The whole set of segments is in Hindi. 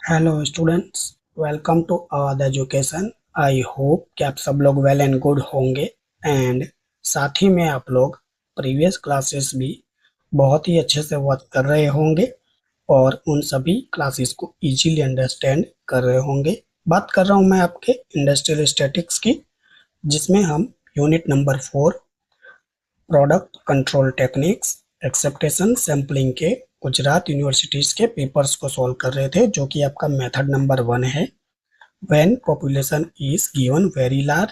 Hello students, welcome to Awadh education. I hope कि आप सब लोग वेल एंड गुड होंगे एंड साथ ही में आप लोग प्रीवियस क्लासेस भी बहुत ही अच्छे से वर्क कर रहे होंगे और उन सभी क्लासेस को इजीली अंडरस्टैंड कर रहे होंगे। बात कर रहा हूं मैं आपके इंडस्ट्रियल स्टैटिक्स की, जिसमें हम unit number 4 product control techniques acceptation sampling के गुजरात यूनिवर्सिटीज के पेपर्स को सॉल्व कर रहे थे, जो कि आपका मेथड नंबर 1 है। When population is given very large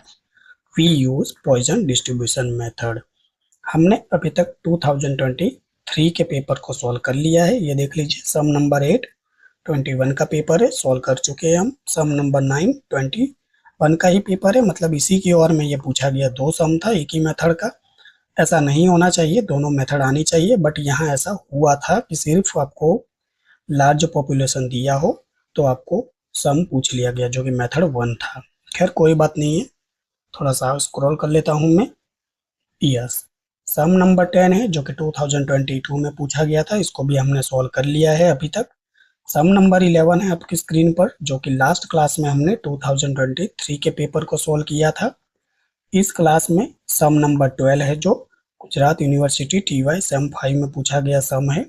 we use Poisson distribution method. हमने अभी तक 2023 के पेपर को सॉल्व कर लिया है। ये देख लीजिए, सम नंबर 8 21 का पेपर है, सॉल्व कर चुके हैं हम। सम नंबर 9 21 का ही पेपर है, मतलब इसी की ओर में ये पूछा गया। दो सम था एक ही मेथड का। ऐसा नहीं होना चाहिए, दोनों मेथड आनी चाहिए, बट यहाँ ऐसा हुआ था कि सिर्फ आपको लार्ज पॉपुलेशन दिया हो तो आपको सम पूछ लिया गया, जो कि मेथड 1 था। खैर कोई बात नहीं है, थोड़ा सा स्क्रॉल कर लेता हूँ मैं। यस, सम नंबर 10 है, जो कि 2022 में पूछा गया था। इसको भी हमने सॉल्व कर लिया है अभी तक। सम नंबर 11 है आपकी स्क्रीन पर, जो कि लास्ट क्लास में हमने 2023 के पेपर को सॉल्व किया था। इस क्लास में सम नंबर 12 है, जो गुजरात यूनिवर्सिटी टीवाई सेम 5 में पूछा गया सम है।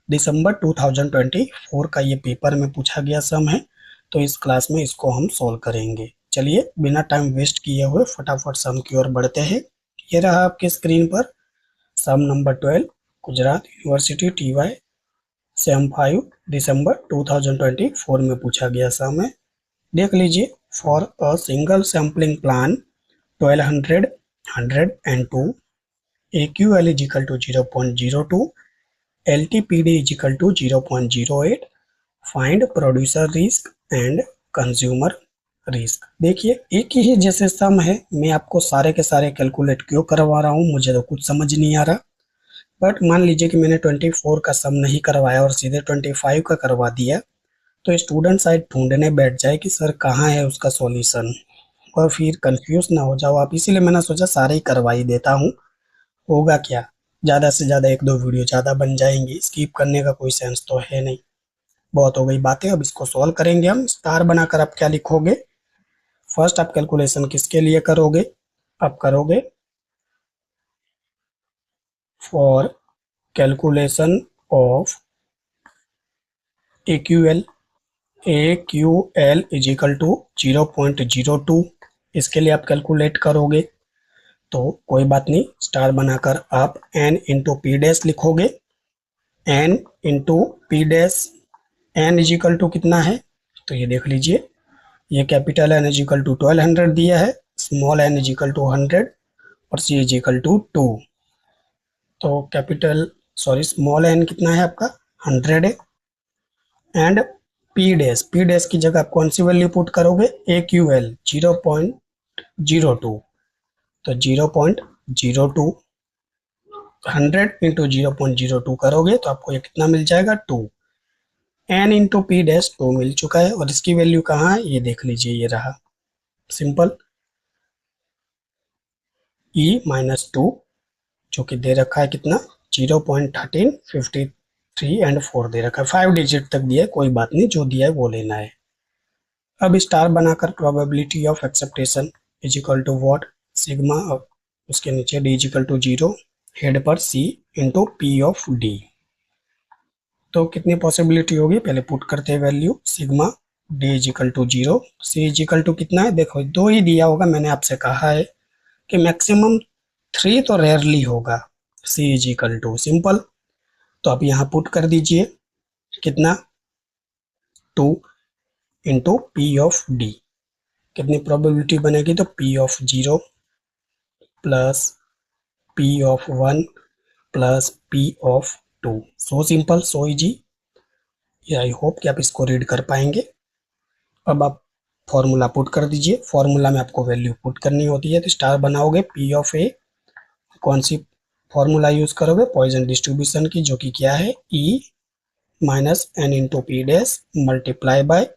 दिसंबर 2024 का ये पेपर में पूछा गया सम है, तो इस क्लास में इसको हम सॉल्व करेंगे। चलिए बिना टाइम वेस्ट किए हुए फटाफट सम की ओर बढ़ते हैं। ये रहा आपके स्क्रीन पर sum number 12, Gujarat university TY sem 5 दिसंबर 2024 में पूछा गया सम है। देख लीजिए, for a single sampling plan 1200, 100 and 2, AQL is equal to 0.02, LTPD is equal to 0.08, find producer risk and consumer risk. देखिए, एक ही जैसे सम है, मैं आपको सारे के सारे कैलकुलेट क्यों करवा रहा हूँ मुझे तो कुछ समझ नहीं आ रहा। बट मान लीजिए कि मैंने 24 का सम नहीं करवाया और सीधे 25 का करवा दिया, तो स्टूडेंट शायद ढूंढने बैठ जाए कि सर कहाँ है उसका सॉल्यूशन, और फिर कंफ्यूज ना हो जाओ आप। इसीलिए मैंने सोचा सारे ही करवा ही देता हूँ। होगा क्या, ज़्यादा से ज़्यादा एक दो वीडियो ज़्यादा बन जाएंगी, स्किप करने का कोई सेंस तो है नहीं। बहुत हो गई बातें, अब इसको सॉल्व करेंगे हम। स्टार बनाकर आप क्या लिखोगे? फर्स्ट आप कैलकुलेशन किसके लिए करोगे? आप करोगे for calculation of AQL। AQL is equal to 0.02, इसके लिए आप कैलकुलेट करोगे। तो कोई बात नहीं, स्टार बनाकर आप n इंटू पी डैश लिखोगे। n into P dash, n is equal to कितना है? तो ये देख लीजिए, ये capital N is equal to 1200 दिया है, small n is equal to 100 और c इज इक्वल टू 2। तो कैपिटल सॉरी स्मॉल n कितना है आपका? 100 है। एंड पी डैश की जगह आप कौन सी वैल्यू पुट करोगे? AQL 0.02। तो 0.02 100 इंटू 0.02 करोगे तो आपको ये कितना मिल जाएगा? 2। n इंटू पी डैश 2 मिल चुका है, और इसकी वैल्यू कहाँ है ये देख लीजिए, ये रहा। सिंपल, e माइनस 2, जो कि दे रखा है कितना? 0.13, 53 एंड 4 दे रखा है। 5 डिजिट तक दिया है, कोई बात नहीं, जो दिया है वो लेना है। अब स्टार बनाकर probability of acceptance is equal to what? Sigma, उसके नीचे D is equal to 0, head पर C into P of D. तो कितनी पॉसिबिलिटी होगी पहले पुट करते हैं value. Sigma D is equal to 0, C is equal to कितना है? देखो दो ही दिया होगा, मैंने आपसे कहा है कि मैक्सिमम 3 तो रेयरली होगा। सी इज इक्वल टू सिंपल, तो आप यहाँ पुट कर दीजिए कितना? 2 इंटू पी ऑफ डी। कितनी प्रोबेबिलिटी बनेगी? तो P of 0 plus P of 1 plus P of 2। So simple, so easy. I hope कि आप इसको रीड कर पाएंगे। अब आप फॉर्मूला पुट कर दीजिए। फॉर्मूला में आपको वैल्यू पुट करनी होती है, तो स्टार बनाओगे पी ऑफ ए, कौन सी फॉर्मूला यूज करोगे? पॉइजन डिस्ट्रीब्यूशन की, जो कि क्या है? E minus N into P dash multiply by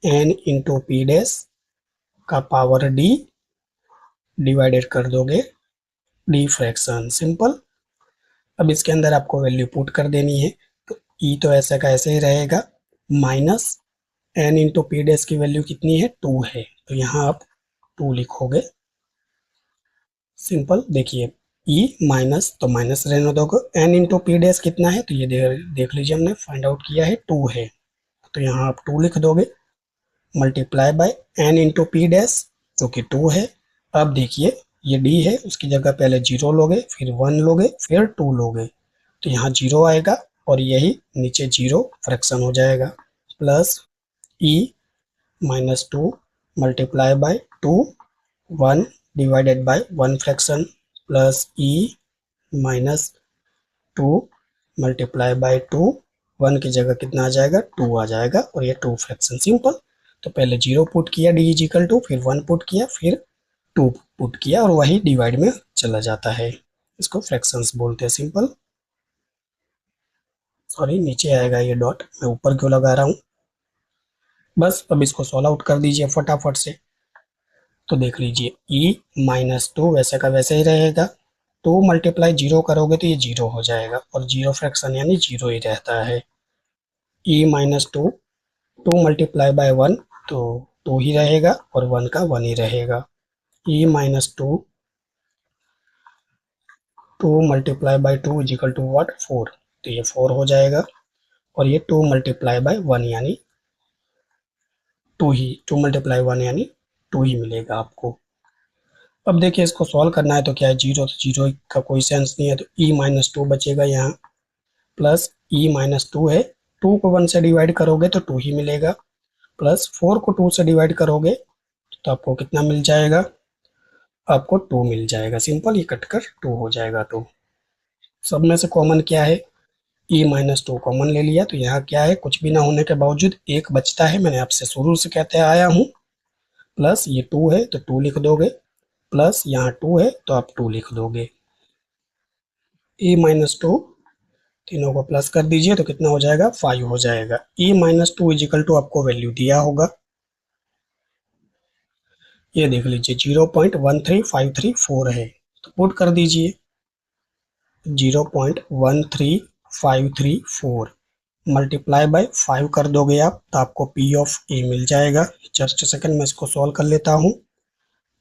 N into P dash का पावर डी, डिवाइडेड कर दोगे डी फ्रैक्शन। सिंपल। अब इसके अंदर आपको वैल्यू पुट कर देनी है, तो ई तो ऐसे का ऐसे ही रहेगा, minus N into P dash की वैल्यू कितनी है, 2 है, तो यहाँ आप 2 लिखोगे। सिंपल, देखिए ई माइनस तो माइनस रहने दोगे, एन इंटू पी डैश कितना है, तो ये देख लीजिए हमने फाइंड आउट किया है 2 है, तो यहाँ आप 2 लिख दोगे, multiply by N into P dash जो कि 2 है। अब देखिए ये डी है, उसकी जगह पहले 0 लोगे, फिर 1 लोगे, फिर 2 लोगे, तो यहाँ 0 आएगा और यही नीचे 0 फ्रैक्शन हो जाएगा, plus E minus 2 multiply by 2, 1 divided by 1 fraction, plus E minus 2 multiply by 2, 1 की जगह कितना आ जाएगा, 2 आ जाएगा, और ये 2 फ्रैक्शन। सिंपल, तो पहले 0 पुट किया डी इज इक्वल टू, फिर 1 पुट किया, फिर 2 पुट किया, और वही डिवाइड में चला जाता है, इसको फ्रैक्शंस बोलते हैं। सिंपल, सॉरी नीचे आएगा ये डॉट, मैं ऊपर क्यों लगा रहा हूँ। बस अब इसको सॉल्व आउट कर दीजिए फटाफट से। तो देख लीजिए ई माइनस 2 वैसे का वैसे ही रहेगा, 2 मल्टीप्लाई 0 करोगे तो ये 0 हो जाएगा, और 0 फ्रैक्शन यानी 0 ही रहता है। ई माइनस 2, 2 मल्टीप्लाई बाय 1 तो 2 ही रहेगा, और 1 का 1 ही रहेगा। E minus 2, 2 multiply by 2 is equal to what, 4, तो ये 4 हो जाएगा, और ये 2 मल्टीप्लाई बाय 1 यानी 2 ही, 2 मल्टीप्लाई 1 यानी 2 ही मिलेगा आपको। अब देखिए इसको सॉल्व करना है तो क्या है, 0 तो 0 का कोई सेंस नहीं है, तो ई माइनस 2 बचेगा यहाँ, प्लस ई माइनस 2 है, 2 को 1 से डिवाइड करोगे तो 2 ही मिलेगा, प्लस 4 को 2 से डिवाइड करोगे तो आपको कितना मिल जाएगा, आपको 2 मिल जाएगा। सिंपल, ये कटकर 2 हो जाएगा। तो सब में से कॉमन क्या है, ई माइनस 2 कॉमन ले लिया, तो यहाँ क्या है, कुछ भी ना होने के बावजूद एक बचता है, मैंने आपसे शुरू से कहते आया हूँ, प्लस ये 2 है तो 2 लिख दोगे, प्लस यहाँ 2 है तो आप 2 लिख दोगे। ई माइनस 2 तीनों को प्लस कर दीजिए तो कितना हो जाएगा, 5 हो जाएगा। ई माइनस 2 इजिकल टू आपको वैल्यू दिया होगा, ये देख लीजिए 0.13534 है, तो पुट कर दीजिए 0.13534 मल्टीप्लाई बाय 5 कर दोगे आप तो आपको पी ऑफ ए मिल जाएगा। जस्ट सेकंड में इसको सॉल्व कर लेता हूँ।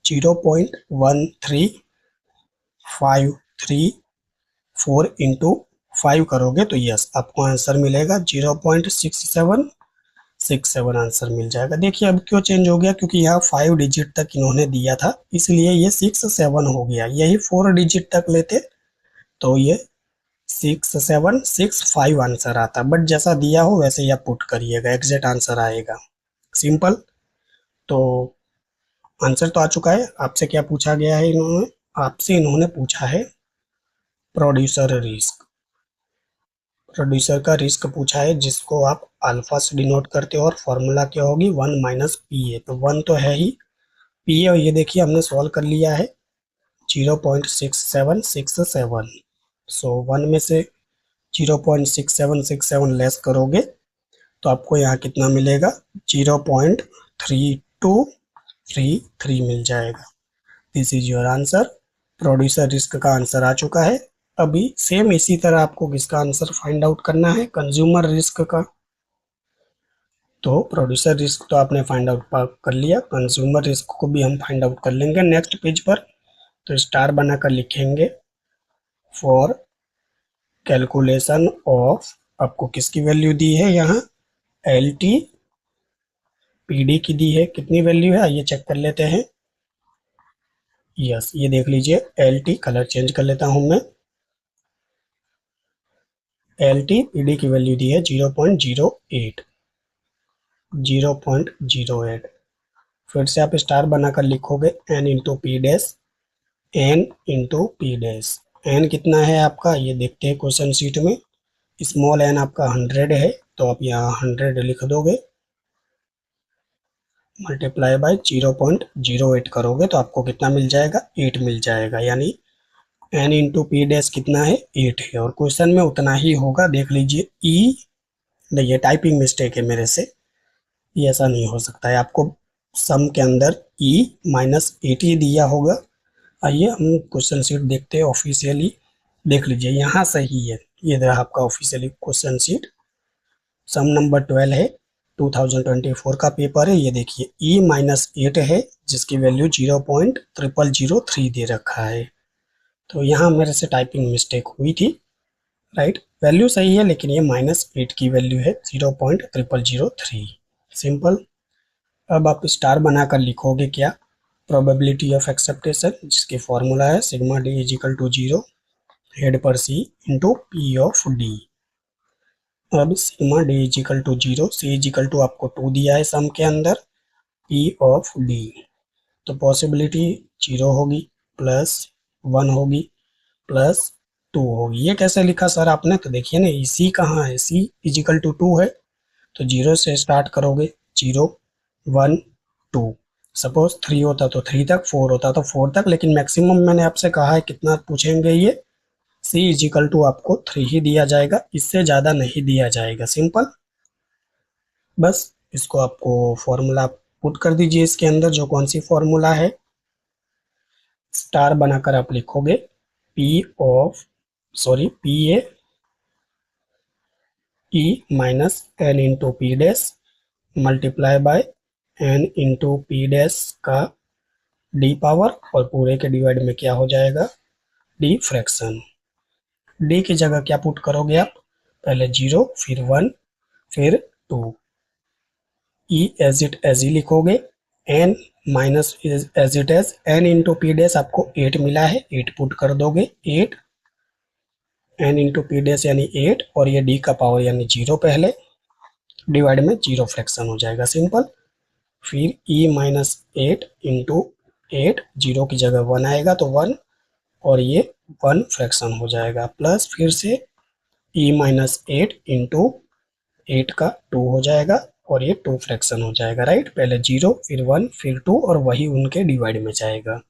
0.13534 इंटू 5 करोगे तो यस आपको आंसर मिलेगा 0.6767 आंसर मिल जाएगा। देखिए अब क्यों चेंज हो गया, क्योंकि यहाँ 5 डिजिट तक इन्होंने दिया था, इसलिए ये 6-7 हो गया। यही 4 डिजिट तक लेते तो ये 6765 आंसर आता, बट जैसा दिया हो वैसे ही आप पुट करिएगा, एग्जैक्ट आंसर आएगा। सिंपल, तो आंसर तो आ चुका है। आपसे क्या पूछा गया है, इन्होंने आपसे इन्होंने पूछा है प्रोड्यूसर रिस्क, प्रोड्यूसर का रिस्क पूछा है, जिसको आप अल्फा से डिनोट करते हो, और फॉर्मूला क्या होगी 1 माइनस पी ए, तो 1 तो है ही, पी ए, और ये देखिए हमने सॉल्व कर लिया है 0.6767। सो 1 में से 0.6767 लेस करोगे तो आपको यहाँ कितना मिलेगा, 0.3233 मिल जाएगा। This is your answer. Producer risk का आंसर आ चुका है। अभी सेम इसी तरह आपको किसका आंसर फाइंड आउट करना है, कंज्यूमर रिस्क का। तो प्रोड्यूसर रिस्क तो आपने फाइंड आउट कर लिया, कंज्यूमर रिस्क को भी हम फाइंड आउट कर लेंगे नेक्स्ट पेज पर। तो स्टार बनाकर लिखेंगे फॉर कैलकुलेशन ऑफ, आपको किसकी वैल्यू दी है यहाँ, एल टी पी डी की दी है, कितनी वैल्यू है आइए चेक कर लेते हैं। यस, ये देख लीजिए एल टी, कलर चेंज कर लेता हूं मैं, एल टी पी डी की वैल्यू दी है 0.08, 0.08। फिर से आप स्टार बनाकर लिखोगे N into P dash, N into P dash. N कितना है आपका ये देखते हैं क्वेश्चन शीट में, स्मॉल एन आपका 100 है, तो आप यहाँ 100 लिख दोगे, मल्टीप्लाई बाय 0.08 करोगे तो आपको कितना मिल जाएगा, 8 मिल जाएगा, यानी एन इंटू पी डैश कितना है, 8 है, और क्वेश्चन में उतना ही होगा। देख लीजिए ई, नहीं ये टाइपिंग मिस्टेक है मेरे से, ये ऐसा नहीं हो सकता है, आपको सम के अंदर ई माइनस 8 ही दिया होगा। आइए हम क्वेश्चन शीट देखते हैं ऑफिशियली, देख लीजिए यहाँ सही है, ये रहा आपका ऑफिशियली क्वेश्चन शीट, सम नंबर 12 है, 2024 का पेपर है। ये देखिए E-8 है जिसकी वैल्यू 0.0003 दे रखा है। तो यहाँ मेरे से टाइपिंग मिस्टेक हुई थी, राइट। वैल्यू सही है लेकिन ये -8 की वैल्यू है 0.0003। सिंपल। अब आप स्टार बनाकर लिखोगे क्या, प्रोबेबिलिटी ऑफ एक्सेप्टेशन, जिसकी फॉर्मूला है sigma D is equal to 0 head पर C into P of D. अब sigma D is equal to 0, C is equal to आपको 2 दिया है सम के अंदर, पी ऑफ डी। तो पॉसिबिलिटी 0 होगी, +1 होगी, +2 होगी। ये कैसे लिखा सर आपने, तो देखिए ना सी कहाँ है, सी इज इक्वल टू 2 है, तो 0 से स्टार्ट करोगे, 0 1 2। सपोज 3 होता तो 3 तक, 4 होता तो 4 तक, लेकिन मैक्सिमम मैंने आपसे कहा है कितना पूछेंगे ये, सी इज इक्वल टू आपको 3 ही दिया जाएगा, इससे ज़्यादा नहीं दिया जाएगा। सिंपल। बस इसको आपको फॉर्मूला पुट कर दीजिए इसके अंदर, जो कौन सी फॉर्मूला है, स्टार बनाकर आप लिखोगे P A E minus N into P dash multiply by N into P dash का डी पावर, और पूरे के डिवाइड में क्या हो जाएगा, डी फ्रैक्शन। डी की जगह क्या पुट करोगे आप, पहले 0 फिर 1 फिर 2, ई एज इट एज ही लिखोगे, N minus as it is N into P dash आपको 8 मिला है, 8 पुट कर दोगे, 8 एन इंटू पी डैश यानी 8, और ये डी का पावर यानी 0 पहले, डिवाइड में 0 फ्रैक्शन हो जाएगा। सिंपल। फिर ई माइनस 8 इंटू 8, 0 की जगह 1 आएगा तो 1, और ये 1 फ्रैक्शन हो जाएगा, प्लस फिर से ई माइनस 8 इंटू 8 का 2 हो जाएगा, और ये 2 फ्रैक्शन हो जाएगा, राइट। पहले 0 फिर 1 फिर 2, और वही उनके डिवाइड में जाएगा।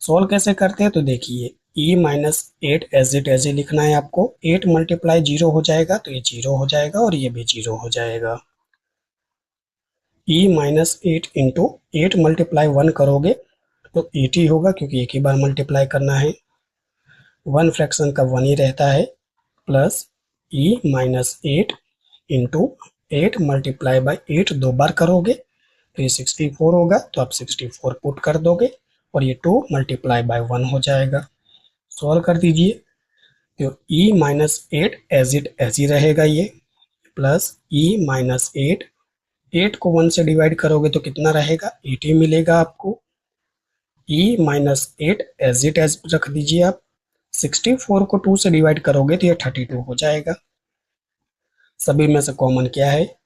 सॉल्व कैसे करते हैं, तो देखिए ई माइनस 8 एज इट एज लिखना है आपको, 8 मल्टीप्लाई 0 हो जाएगा तो ये 0 हो जाएगा, और ये भी 0 हो जाएगा। ई माइनस 8 इंटू 8 मल्टीप्लाई 1 करोगे तो 8 ही होगा, क्योंकि एक ही बार मल्टीप्लाई करना है, 1 फ्रैक्शन का 1 ही रहता है, plus E minus 8 into 8 multiply by 8 दो बार करोगे तो ये 64 होगा, तो आप 64 पुट कर दोगे, और ये 2 मल्टीप्लाई बाई 1 हो जाएगा। सॉल्व कर दीजिए, तो e minus 8 as it as ही रहेगा ये, प्लस ई माइनस 8 को 1 से डिवाइड करोगे तो कितना रहेगा, 8 ही मिलेगा आपको। ई माइनस 8 एज इट एज रख दीजिए आप, 64 को 2 से डिवाइड करोगे तो ये 32 हो जाएगा। सभी में से कॉमन क्या है,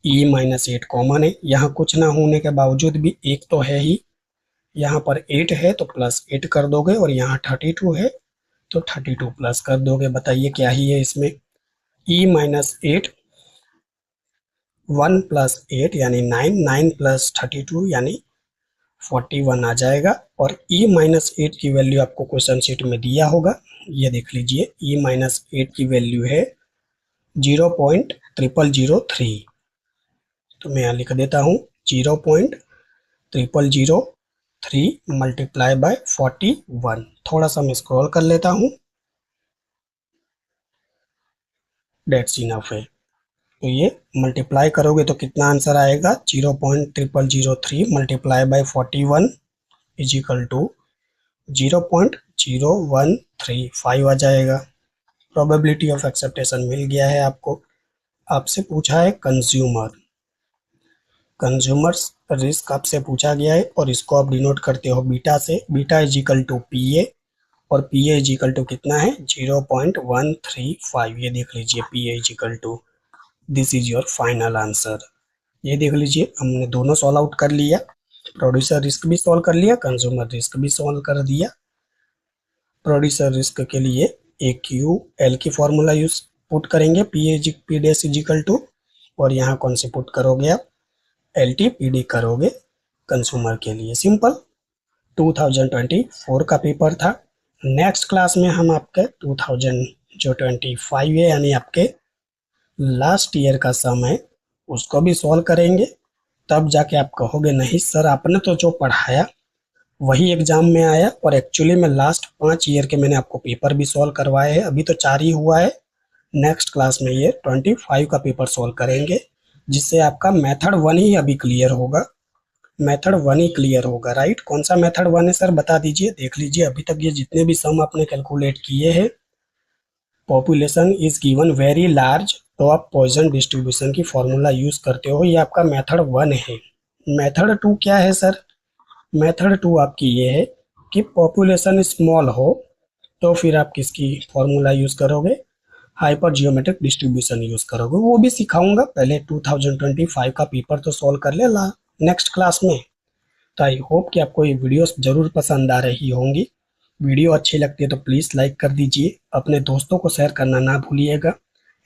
ई माइनस 8 कॉमन है, यहाँ कुछ ना होने के बावजूद भी एक तो है ही, यहाँ पर 8 है तो प्लस 8 कर दोगे, और यहाँ 32 है तो 32 प्लस कर दोगे। बताइए क्या ही है इसमें, ई माइनस 8 1 प्लस 8 यानी 9, 9 प्लस 32 यानी 41 आ जाएगा। और ई माइनस 8 की वैल्यू आपको क्वेश्चन शीट में दिया होगा, ये देख लीजिए, ई माइनस 8 की वैल्यू है 0.0003। तो मैं यहाँ लिख देता हूँ 0.0003 मल्टीप्लाई बाय 41। थोड़ा सा मैं स्क्रॉल कर लेता हूँ, डेट्स इनफ है। तो ये मल्टीप्लाई करोगे तो कितना आंसर आएगा, 0.0003 multiply by 41 is equal to 0.0135 आ जाएगा। प्रोबेबिलिटी ऑफ एक्सेप्टेशन मिल गया है आपको। आपसे पूछा है कंज्यूमर्स रिस्क आपसे पूछा गया है, और इसको आप डिनोट करते हो बीटा से, beta is equal to P A, और P A is equal to कितना है 0.135। ये देख लीजिए P A is equal to, this is your final answer. ये देख लीजिए हमने दोनों सॉल्व आउट कर लिया, प्रोड्यूसर रिस्क भी सॉल्व कर लिया, कंज्यूमर रिस्क भी सॉल्व कर दिया। प्रोड्यूसर रिस्क के लिए ए क्यू एल की फॉर्मूला यूज पुट करेंगे, P dash is equal to, और यहाँ कौन से पुट करोगे आप, एल टी पी डी करोगे कंज्यूमर के लिए। सिंपल। 2024 का पेपर था। नेक्स्ट क्लास में हम आपके 2025 है यानी आपके लास्ट ईयर का सम है, उसको भी सॉल्व करेंगे। तब जाके आप कहोगे नहीं सर आपने तो जो पढ़ाया वही एग्जाम में आया, और एक्चुअली में लास्ट 5 ईयर के मैंने आपको पेपर भी सॉल्व करवाए हैं, अभी तो 4 ही हुआ है, नेक्स्ट क्लास में ये 25 का पेपर सॉल्व करेंगे, जिससे आपका मेथड 1 ही अभी क्लियर होगा। मेथड 1 ही क्लियर होगा, राइट। कौन सा मेथड 1 है सर, बता दीजिए। देख लीजिए अभी तक ये जितने भी सम आपने कैलकुलेट किए हैं, population is given very large, तो आप पॉइजन डिस्ट्रीब्यूशन की फॉर्मूला यूज करते हो, ये आपका मेथड 1 है। मेथड 2 क्या है सर, मेथड 2 आपकी ये है कि पॉपुलेशन स्मॉल हो तो फिर आप किसकी फॉर्मूला यूज करोगे, हाइपर जियोमेट्रिक डिस्ट्रीब्यूशन यूज करोगे। वो भी सिखाऊंगा, पहले 2025 का पेपर तो सॉल्व कर ले ला नेक्स्ट क्लास में। तो आई होप कि आपको ये वीडियोस जरूर पसंद आ रही होंगी। वीडियो अच्छी लगती है तो प्लीज़ लाइक कर दीजिए, अपने दोस्तों को शेयर करना ना भूलिएगा।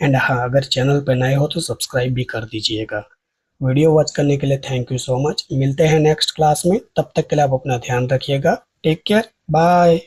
एंड हाँ, अगर चैनल पर नए हो तो सब्सक्राइब भी कर दीजिएगा। वीडियो वॉच करने के लिए थैंक यू सो मच। मिलते हैं नेक्स्ट क्लास में, तब तक के लिए आप अपना ध्यान रखिएगा। Take care, bye.